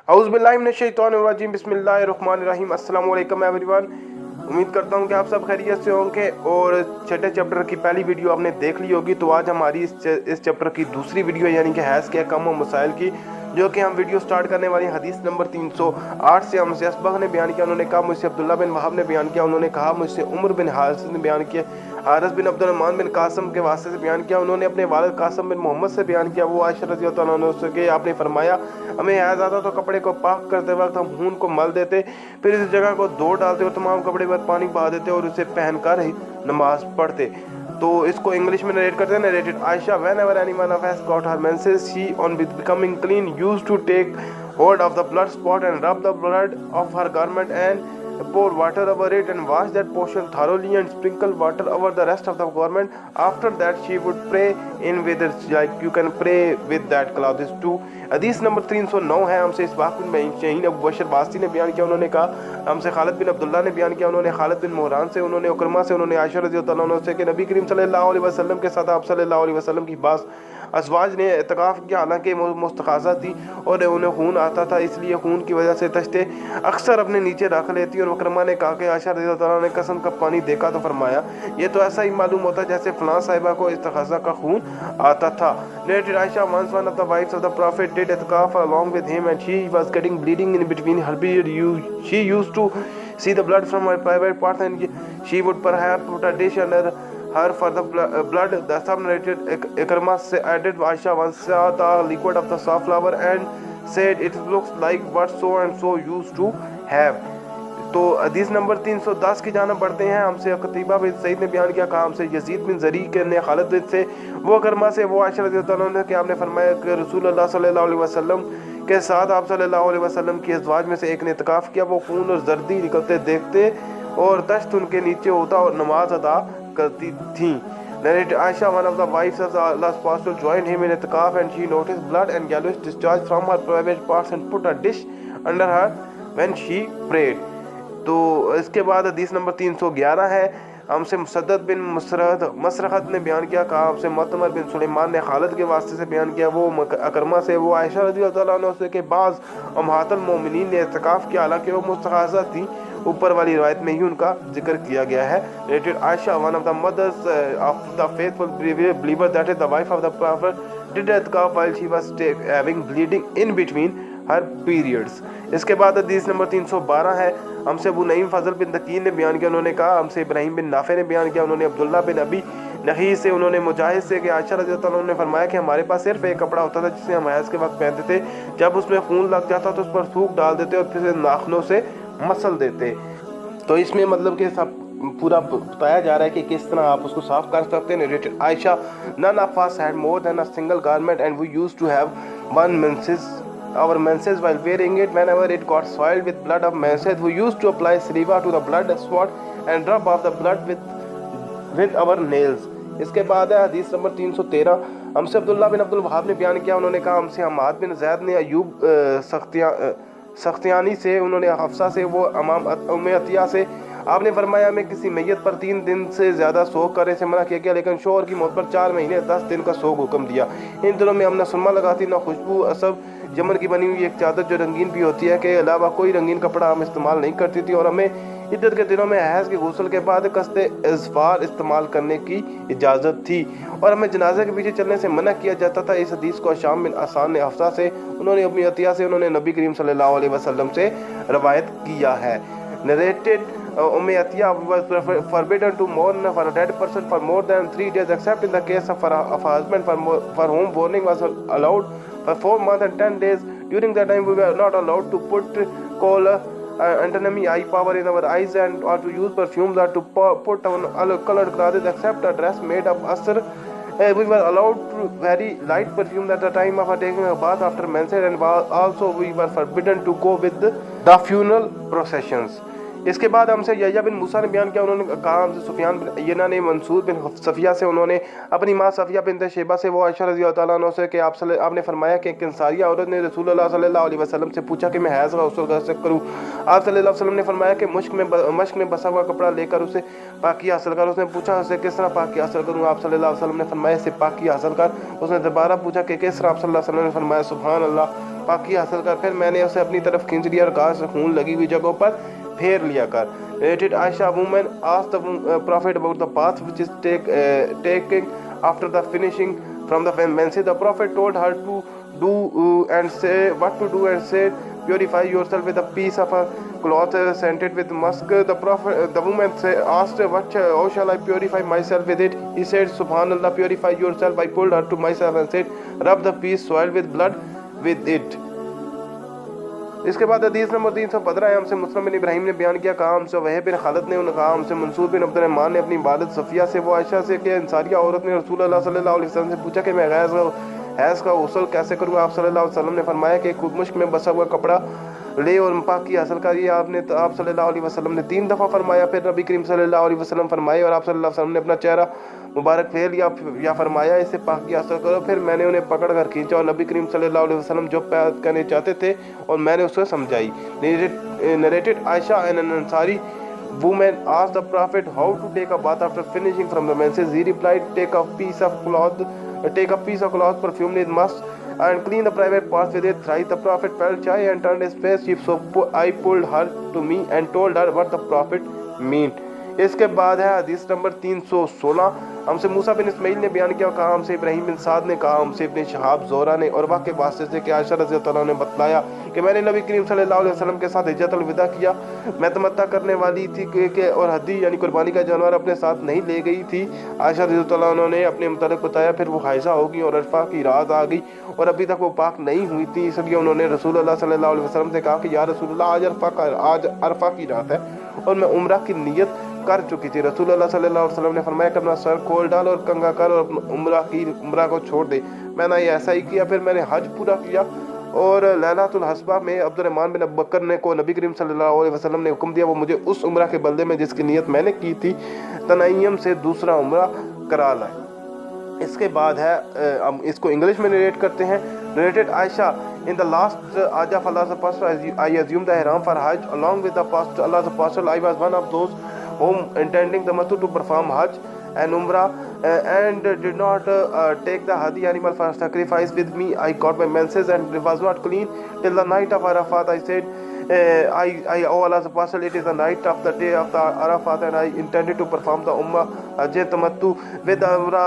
औज़ु बिल्लाहि मिनश शैतानिर रजीम बिस्मिल्लाहिर रहमानिर रहीम। अस्सलामु अलैकुम एवरीवन। उम्मीद करता हूँ कि आप सब खैरियत से होंगे और छठे चैप्टर की पहली वीडियो आपने देख ली होगी। तो आज हमारी इस चैप्टर की दूसरी वीडियो यानी कि हैज़ के अहकाम व मसाइल की, जो कि हम वीडियो स्टार्ट करने वाली हदीस नंबर 308 से हमसे असबग ने बयान किया। उन्होंने कहा मुझसे अब्दुल्ला बिन वहाब ने बयान किया। उन्होंने कहा मुझसे उमर बिन हारिस ने बयान किया। हारिस बिन अब्दुर्रहमान बिन कासम के वास्ते से बयान किया। उन्होंने अपने वालिद कासम बिन मोहम्मद से बयान किया। वो आयशा रज़ी अल्लाह अन्हा से कि आपने फरमाया हमें हैज़ आता तो कपड़े को पाक करते वक्त हम खून को मल देते, फिर इस जगह को धो डालते और तमाम कपड़े पर पानी बहा देते और उसे पहनकर ही नमाज पढ़ते। तो इसको इंग्लिश में नरेट करते हैं। Narrated Aisha whenever anyone of us got her menses she on becoming clean used to take hold of the blood spot and rub the blood of her garment and pour water over it and wash that portion thoroughly and sprinkle water over the rest of the garment. After that she would pray in with it, like you can pray with that clothes too. हदीस number 309 है। हमसे इस बात में शहीन अबू बशर बास्ती ने बयान किया। उन्होंने कहा हमसे खालिद बिन अब्दुल्ला ने बयान किया। उन्होंने खालिद बिन मोहरान से, उन्होंने उकरमा से, उन्होंने आयशा रज़ी अल्लाह अन्हा से कि नबी करीम सल्लल्लाहु अलैहि वसल्लम के साथ आप सल्लल्लाहु अलैहि वसल्लम की बात अज़वाज ने इत्तिकाफ़ किया, हालांकि मुस्तक़ाज़ा थी और उन्हें खून आता था, इसलिए खून की वजह से तश्ते अक्सर अपने नीचे रख लेती। और वक्रमा ने कहा कि आयशा रज़ी अल्लाह ने कसम का पानी देखा तो फरमाया ये तो ऐसा ही मालूम होता जैसे फलां साहिबा को इस्तिग़ासा का खून आता था। Narrated Aisha once one of the wives of the Prophet did itikaf along with him and she was getting bleeding in between her period. She used to see the blood from her private parts and she would perhaps put a dish under her for the blood. The sub-narrated Ikrimah added Aisha once saw the liquid of the safflower and said it looks like what so and so used to have. तो हदीस number 310 की जाना बढ़ते हैं। हमसे कतीबा बिन सईद ने बयान किया, कहा हमसे यजीद बिन ज़री के ने खालिद बिन से, वो करमा से, वो आयशा रज़ी अल्लाह अन्हा ने कि आपने फरमाया कि रसूलुल्लाह सल्लल्लाहु अलैहि वसल्लम के साथ आप सल्लल्लाहु अलैहि वसल्लम की अज़वाज में से एक ने इत्तिकाफ़ किया। वो खून और जर्दी निकलते देखते और दश्त उनके नीचे होता और नमाज अदा करती थीं। Narrated Aisha, one of the wives of Allah's Apostle, joined him in itikaf and she noticed blood and yellowish discharge from her private parts and put a dish under her when she prayed. तो इसके बाद हदीस number 311 है। हमसे मुसद्दद बिन मसरखत ने बयान किया, कहा हमसे मुअतमर बिन सुलेमान ने खालिद के वास्ते से बयान किया। वो अकरमा से, वो आयशा रज़ी अल्लाह अन्हा से के बाज़ उम्महातुल मोमिनीन ने इत्तिकाफ़ किया, हालांकि वो मुस्तग़ाज़ा थी। ऊपर वाली रिवायत में ही उनका जिक्र किया गया है। Narrated Aisha, one of the mothers of the faithful believer, that is the wife of the Prophet, did itikaf while she was having bleeding in between her periods. इसके बाद हदीस नंबर 312 है। हमसे अबू नईम फजल बिन दकीन ने बयान किया। उन्होंने कहा हमसे इब्राहिम बिन नाफे ने बयान किया। उन्होंने अब्दुल्ला बिन अबी नही से, उन्होंने मुजाहिद से कि आयशा रज़ी अल्लाह अन्हा ने फरमाया कि हमारे पास सिर्फ एक कपड़ा होता था जिसे हम हैज़ के वक्त पहनते थे। जब उसमें खून लग जाता तो उस पर सूख डाल देते और फिर नाखनों से मसल देते। तो इसमें मतलब कि सब पूरा बताया जा रहा है कि किस तरह आप उसको साफ कर सकते हैं। Narrated Aisha, none of us had more than a single garment and we used to have one our menses while wearing it. Whenever it got soiled with blood of menses, we used to apply saliva to the blood spot and rub off the blood with our nails. इसके बाद है हदीस number 313। हमसे अब्दुल्ला बिन अब्दुल वहाब ने बयान किया। उन्होंने कहा हमसे हमाद बिन ज़ैद ने अयूब सख्तियानी से, उन्होंने हफ्सा से, वो उम्मे अतिया से, आपने फरमाया हमें किसी मैयत पर 3 दिन से ज़्यादा सोग करने से मना किया गया, लेकिन शोहर की मौत पर 4 महीने 10 दिन का सोग हुक्म दिया। इन दिनों में हम न सुरमा लगाती न खुशबू असब जमन की बनी हुई एक चादर जो रंगीन भी होती है के अलावा कोई रंगीन कपड़ा हम इस्तेमाल नहीं करती थी। और हमें इद्दत के दिनों में हैज़ के गुस्ल के बाद कस्ते इज़फ़ार इस्तेमाल करने की इजाज़त थी और हमें जनाजे के पीछे चलने से मना किया जाता था। इस हदीस को शाम बिन आसान ने हफ्सा से, उन्होंने अपनी अतिया से, उन्होंने नबी करीम सल्लल्लाहु अलैहि वसल्लम से रवायत किया है। Narrated Umm Atiyah was forbidden to mourn for a dead person for more than 3 days except in the case of a husband for whom mourning was allowed for 4 months and 10 days. During that time we were not allowed to put coal anatomy eye power in our eyes and or to use perfumes or to put on colored clothes except a dress made of asr. We were allowed to very light perfume at the time of taking a bath after menses and also we were forbidden to go with the funeral processions. इसके बाद हमसे यहया बिन मूसा ने बयान किया। उन्होंने कहा हमसे सुफियान बिन अय्यना ने मंसूर बिन सफिया से, उन्होंने अपनी माँ सफिया बिन शेबा से, वो आयशा रज़ी अल्लाह अन्हा से कि आपने फरमाया कि एक अंसारिया औरत ने रसूलुल्लाह सल्लल्लाहु अलैहि वसल्लम से पूछा कि मैं हैज़ का गुस्ल कैसे करूँ। आप सल्लल्लाहु अलैहि वसल्लम ने फरमाया कि मश्क में बसा हुआ कपड़ा लेकर उसे पाकी हासिल कर। उसने पूछा उससे किस तरह पाकी हासिल करूँ। आप सल्लल्लाहु अलैहि वसल्लम ने फरमाया इससे पाकी हासिल कर। उसने दोबारा पूछा कि किस तरह। आप सल्लल्लाहु अलैहि वसल्लम ने फरमाया सुभान अल्लाह पाकी हासिल कर। फिर मैंने उसे अपनी तरफ खींच लिया और कहा से खून लगी हुई जगहों पर फेर लिया कर। Related Aisha, woman asked the Prophet about the bath which is taking after the finishing from the menses. The Prophet told her to do and say what to do and said, purify yourself with a piece of a cloth scented with musk. The woman asked, how shall I purify myself with it? He said, Subhanallah, purify yourself. I pulled her to myself and said, rub the piece soiled with blood with it. इसके बाद हदीस number 315 है। हमसे मुस्लिम बिन इब्राहिम ने बयान किया, कहा हमसे वहब बिन खालिद ने कहा हमसे मंसूर बिन अब्दुर्रहमान ने अपनी वालिद सफिया से वो आयशा से कि अंसारिया औरत ने रसूलुल्लाह सल्लल्लाहु अलैहि वसल्लम से पूछा कि मैं हैज़ का गुस्ल कैसे करूँ। आप सल्लल्लाहु अलैहि वसल्लम ने फरमाया कि मुश्क में बसा हुआ कपड़ा ले और पाकी हासिल करिए। आप सल्लल्लाहु अलैहि वसल्लम ने 3 दफ़ा फरमाया। फिर नबी करीम सल्लल्लाहु अलैहि वसल्लम फरमाए और आप सल्लल्लाहु अलैहि वसल्लम ने अपना चेहरा मुबारक फेर या फरमाया इससे पाकी हासिल करो। फिर मैंने उन्हें पकड़ कर खींचा और नबी करीम सल्लल्लाहु अलैहि वसल्लम जो कहने चाहते थे और मैंने उसको समझाई। Narrated Aisha, an Ansari woman asked the Prophet how to take a bath after finishing from the menses. He replied, take a piece of cloth perfumed with musk and clean the private parts with it thrice. The Prophet felt shy and turned his face, so I pulled her to me and told her what the Prophet meant. इसके बाद है हदीस number 316। हमसे मूसा बिन इस्माइल ने बयान किया, कहा हमसे इब्राहिम बिन साद ने कहा हमसे इब्न शहाब ज़ोरा ने और वाक़ वास्ते से कि आयशा रज़ी अल्लाह ने बतलाया कि मैंने नबी करीम सल्लल्लाहु अलैहि वसल्लम के साथ हिज्जतुल विदा किया। मैं तमत्ता करने वाली थी कि और हदी यानी कुर्बानी का जानवर अपने साथ नहीं ले गई थी। आयशा रज़ी अल्लाह अन्हा ने अपने मुतालिक बताया। फिर वो हाइज़ा हो गई और अरफा की रात आ गई और अभी तक वो पाक नहीं हुई थी, इसलिए उन्होंने रसूलुल्लाह सल्लल्लाहु अलैहि वसल्लम से कहा कि या रसूलुल्लाह आज अरफा की रात है और मैं उम्रा की नीयत कर चुकी थी। रसूलुल्लाह सल्लल्लाहु अलैहि वसल्लम ने फरमाया कि अपना सर खोल डाल और कंगा कर और उम्रा को छोड़ दे। मैंने ये ऐसा ही किया। फिर मैंने हज पूरा किया और लैलातुल हस्बा में अब्दुर्रहमान बिन अबू बकर ने को नबी करीम सल्लल्लाहु अलैहि वसल्लम ने हुक्म दिया वो मुझे उस उम्रा के बदले में जिसकी नीयत मैंने की थी तनईम से दूसरा उम्रा करा लाए। इसके बाद है हम इसको इंग्लिश में नरेट करते हैं। Narrated Aisha, in the last Hajj of Allah's Apostle, I assumed the ihram for Hajj along with the Allah's Apostle. I was one of those whom intending the tamattu to perform Hajj and Umrah and did not take the hadi animal for sacrifice with me. I got my menses and was not clean till the night of Arafat. I said, O Allah's Apostle, it is the night of the day of the Arafat and I intended to perform the Hajj tamattu with the Umrah.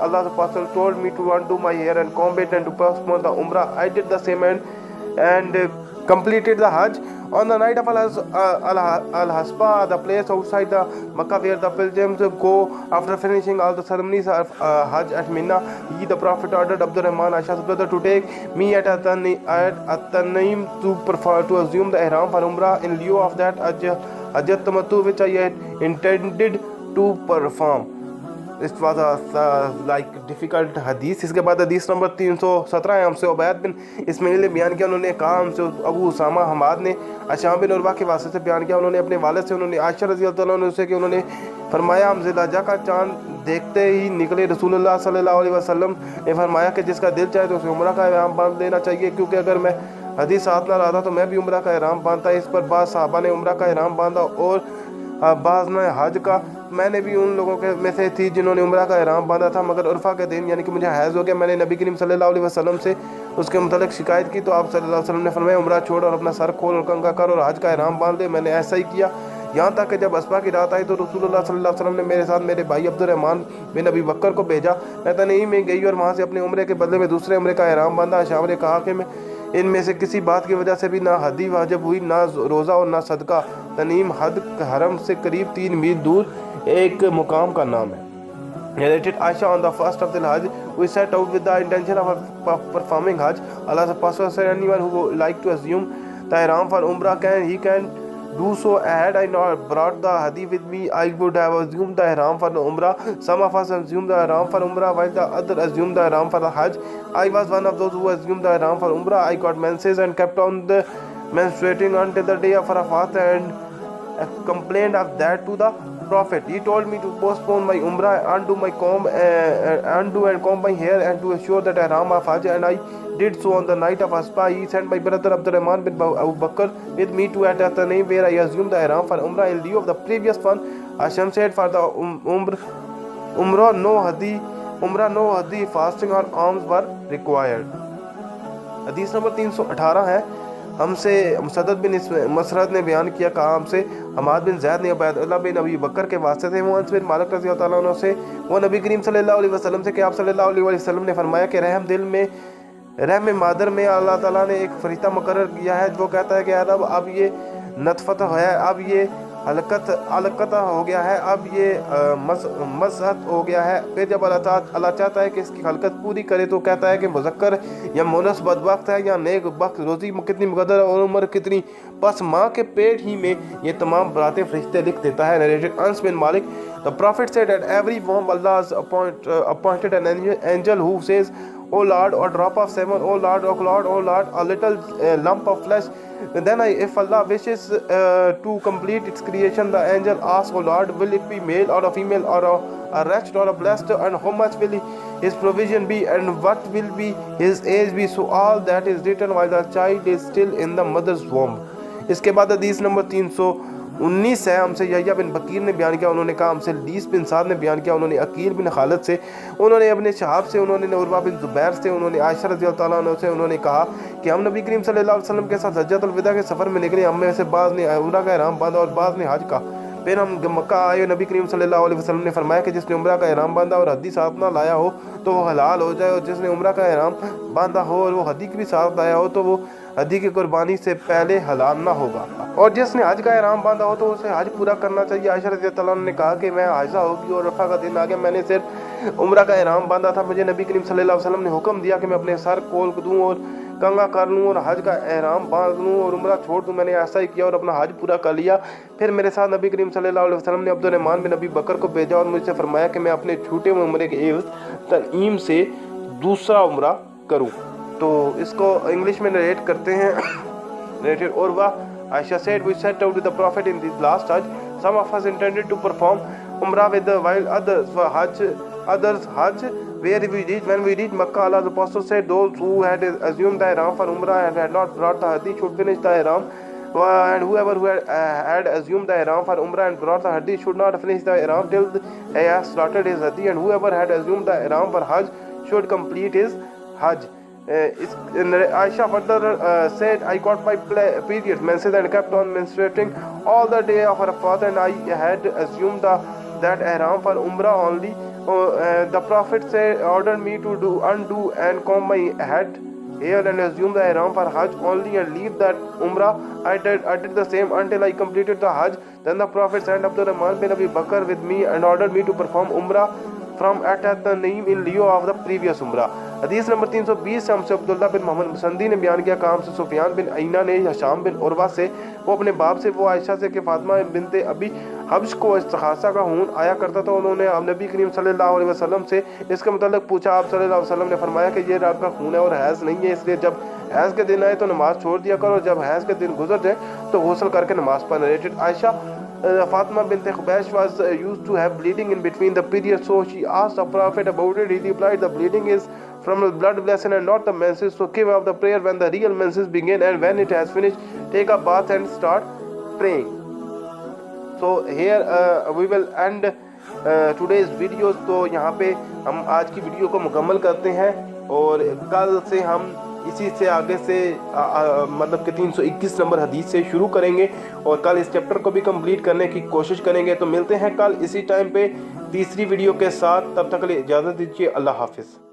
Allah's Apostle told me to undo my hair and comb it and to perform the Umrah. I did the same and completed the Hajj. On the night of Al-Hasba, the place outside the Makkah where the pilgrims go after finishing all the ceremonies of Hajj at Mina, the Prophet ordered Abdurrahman, Aisha's brother, to take me at At-Tanaim to assume the ihram for Umrah in lieu of that Hajjat Tamattu which I had intended to perform. It was a difficult hadith. इसके बाद हदीस number 317 है। हमसे उबैद बिन इस्माइल ने बयान किया, उन्होंने कहा हमसे अबू उसामा हमाद ने अशाम बिन उर्वा के वास्ते से बयान किया, उन्होंने अपने वालिद से उन्होंने आयशा रज़ी अल्लाह अन्हा से कि उन्होंने फरमाया हम ज़िलहज्जा का चांद देखते ही निकले। रसूलुल्लाह सल्लल्लाहु अलैहि वसल्लम ने फरमाया कि जिसका दिल चाहे तो उसे उम्रा का इहराम बांध लेना चाहिए, क्योंकि अगर मैं हदीस साथ ना रहा तो मैं भी उम्रा का इहराम बांधता। इस पर बाद साहबा ने उम्रा का इहराम बांधा और बाज़ ने हज का। मैंने भी उन लोगों के में से थी जिन्होंने उम्रा का इहराम बांधा था, मगर उर्फ़ा के दिन यानी कि मुझे हैज़ हो गया। मैंने नबी करीम सल्लल्लाहु अलैहि वसल्लम से उसके मुतालिक शिकायत की तो आप सल्लल्लाहु अलैहि वसल्लम ने फरमाया उम्रा छोड़ और अपना सर खोल और कंगा कर और हज का इहराम बांध ले। मैंने ऐसा ही किया, यहाँ तक कि जब अस्बा की रात आई तो रसूलुल्लाह सल्लल्लाहु अलैहि वसल्लम ने मेरे साथ मेरे भाई अब्दुर्रहमान बिन अबी बकर को भेजा। मैं तनईम में गई और वहाँ से अपने उम्रे के बदले में दूसरे उम्रे का इहराम बांधा। शाम ने कहा कि मैं इनमें से किसी बात की वजह से भी ना हदी वाजिब हुई, ना रोज़ा और ना सदका। तनीम हद हरम से करीब 3 मील दूर एक मुकाम का नाम है। Narrated Aisha, on the first of the Hajj, we set out with the intention of performing Hajj. Allah's Apostle said, anyone who would like to assume the ihram for Umrah can do so. Had I not brought the hadi with me, I would have assumed the ihram for the Umrah. Some of us assumed the ihram for Umrah while the other assumed the ihram for the Hajj. I was one of those who assumed the ihram for Umrah. I got menses and kept on the menstruating until the day of Arafat and complained of that to the Prophet. He told me to postpone my Umrah, undo and comb my hair and to assure that ihram of Hajj, and I did so on the night of Aspa. He sent my brother Abdurrahman bin Abu Bakr with me to at Tanaim where I assumed the ihram for Umrah in lieu of the previous one. Hashem said for the Umrah no hadi, fasting or alms were required. حدیث number 318 ہے، हमसे मुसद्दद बिन मसरद ने बयान किया, कहा हमसे हमाद बिन ज़ैद ने उबैदुल्लाह बिन अबी बकर के वास्ते से, वो अनस बिन मालिक रज़ी अल्लाह तआला अन्हु से, वो नबी करीम सल्लल्लाहु अलैहि वसल्लम से कि आप सल्लल्लाहु अलैहि वसल्लम ने फरमाया कि रहम मादर में अल्लाह ताला ने एक फरिश्ता मुकर्रर किया है, वो कहता है कि रब अब ये नतफत है, अब ये अलकत हो गया है, अब ये मज़हत हो गया है। फिर जब अल्लाह चाहता है कि इसकी हलकत पूरी करे तो कहता है कि मुज़क्कर या मुनस बदबख्त है या नेक बख्त, रोज़ी कितनी मुक़द्दर और उम्र कितनी, बस माँ के पेट ही में ये तमाम बातें फरिश्ते लिख देता है। नरेटेड अनस बिन मालिक, The Prophet said that every whom Allah has appointed an angel who says, O Lord, or drop of semen, O Lord, O Lord, O Lord, a little lump of flesh. Then if Allah wishes to complete its creation, the angel asks, O Lord, will it be male or a female, or a wretched or a blessed, and how much will his provision be, and what will be his age be? So all that is written while the child is still in the mother's womb. इसके बाद हदीस number 319 है, हमसे यहया बिन बकीर ने बयान किया, उन्होंने कहा हमसे लीस बिन साद ने बयान किया, उन्होंने अकील बिन खालिद से, उन्होंने अपने शहाब से, उन्होंने उर्वा बिन ज़ुबैर से, उन्होंने आयशा रज़ी अल्लाह तआला अन्हा से, उन्होंने कहा कि हम नबी करीम सल्लल्लाहु अलैहि वसल्लम के साथ हज्जतुल विदा के सफ़र में निकले, हम में से बाज़ ने उम्रा का ihram बांधा और बाज़ ने हज का। फिर हम मक्का आए, नबी करीम सल्लल्लाहु अलैहि वसल्लम ने फरमाया कि जिसने उम्रा का ihram बांधा और हदी साथ ना लाया हो तो वो हलाल हो जाए, और जिसने उम्रा का ihram बांधा हो और वो हदी की भी साथ लाया हो तो वो हदी की कुर्बानी से पहले हलाल ना होगा, और जिसने हज का ihram बांधा हो तो उसे हज पूरा करना चाहिए। आयशा रज़ी अल्लाह तआला ने कहा कि मैं हाइज़ा होगी और रफ़ा का दिन आ गया, मैंने सिर्फ उम्रा का ihram बांधा था, मुझे नबी करीम सल्लल्लाहु अलैहि वसल्लम ने हुक्म दिया कि मैं अपने सर खोल दूँ और कंगा कर लूँ और हज का ihram बांध लूँ और उम्रा छोड़ दूँ। मैंने ऐसा ही किया और अपना हज पूरा कर लिया। फिर मेरे साथ नबी करीम सल्लल्लाहु अलैहि वसल्लम ने अब्दुर्रहमान बिन अबी बकर को भेजा और मुझसे फरमाया कि मैं अपने छूटे हुए उम्रे के एवज़ तनईम से दूसरा उम्रा करूँ। तो इसको इंग्लिश में नरेट करते हैं। Narrated Urwa, Aisha said, we set out with the Prophet in this last Hajj. Some of us intended to perform Umrah with the while others were Hajj. When we reached Makkah, Allah's Apostle said, those who had assumed the ihram for Umrah and had not brought the Hadi should finish the ihram. And whoever who had assumed the ihram for Umrah and brought the Hadi should not finish the ihram till he has slaughtered his Hadi. And whoever had assumed the ihram for Hajj should complete his Hajj. Aisha further said, I got my period menses and kept on menstruating all the day of Arafat, and I had assumed that ihram for Umrah only. The Prophet said, ordered me to undo and comb my head, hair, and assume the ihram for Hajj only and leave that Umrah. I did the same until I completed the Hajj. Then the Prophet sent Abdurrahman bin Abi Bakr with me and ordered me to perform Umrah from at-Tanim in lieu of the previous Umrah. حدیث number 320 سے हमसे अब्दुल्लाह बिन मोहम्मद मुसंदी ने बयान किया, काम से सुफियान बिन अयना ने हशाम बिन उर्वा से, वो अपने बाप से, वो आयशा से कि फातिमा बिनते अबी हब्श को इस्तिखासा का खून आया करता था। उन्होंने नबी करीम सल्लल्लाहु अलैहि वसल्लम से इसके मुताल्लिक पूछा। आप सल्लल्लाहु अलैहि वसल्लम ने फरमाया कि ये रात का खून है और हैज़ नहीं है, इसलिए जब हैज़ के दिन आए तो नमाज छोड़ दिया करो, जब हैज़ के दिन गुजर जाए तो गुस्ल करके नमाज पढ़। Narrated Ayesha, Fatima bint Khubaysh was used to have bleeding in between the periods, so she asked the Prophet about it. He replied, the bleeding is from the blood vessel and not the menses, so give up the prayer when the real menses begin, and when it has finished, take a bath and start praying. So here we will end today's videos. तो यहाँ पे हम आज की video को मुकम्मल करते हैं और कल से हम इसी से आगे से मतलब कि 321 नंबर हदीस से शुरू करेंगे और कल इस चैप्टर को भी कंप्लीट करने की कोशिश करेंगे। तो मिलते हैं कल इसी टाइम पे तीसरी वीडियो के साथ, तब तक के लिए इजाज़त दीजिए। अल्लाह हाफिज़।